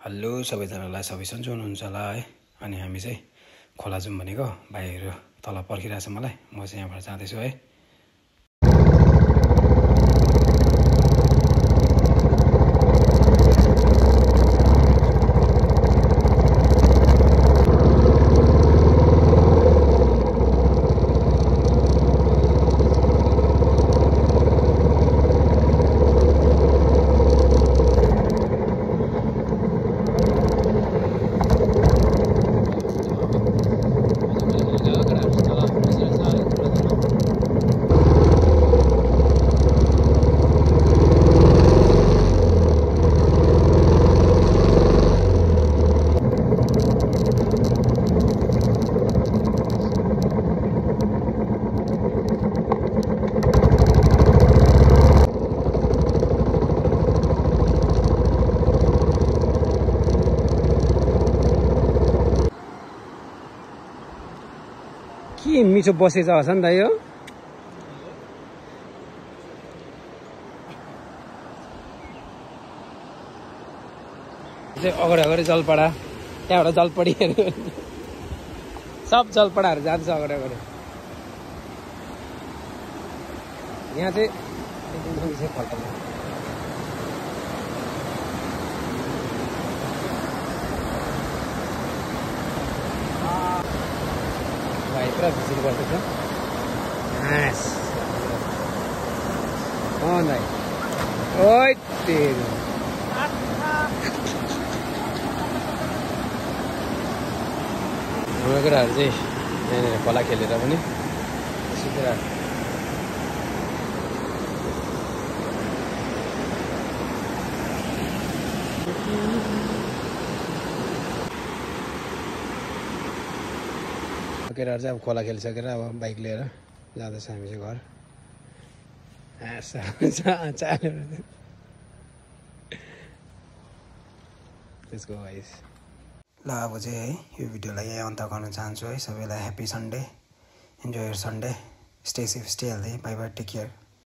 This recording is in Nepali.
हेलो सबैजनालाई, सबै सन्चो हुनुहुन्छ होला है। अनि हामी चाहिँ खोला जाउँ भनेको, भाइहरू तल पर्खिरहेछ मलाई, म चाहिँ यहाँबाट जाँदैछु है। के मिठो बसेछ हस् नि त यो। अगाडि अगाडि जलपडा, त्यहाँबाट जलपडीहरू सब जलपडाहरू जान्छ अगाडि अगाडि। यहाँ चाहिँ पुरा भिजिट गर्दैछ। ओइ तेरो हाम्रो केटाहरू चाहिँ यहाँनिर खोला खेलेर पनि केटाहरू चाहिँ अब खोला खेलिसकेर अब बाइक लिएर जाँदैछ हामी चाहिँ घर। त्यसको गाइस ल अब चाहिँ है यो भिडियोलाई यही अन्त गर्न चाहन्छु है। सबैलाई happy Sunday, enjoy your Sunday, stay safe, stay healthy, bye bye, take care.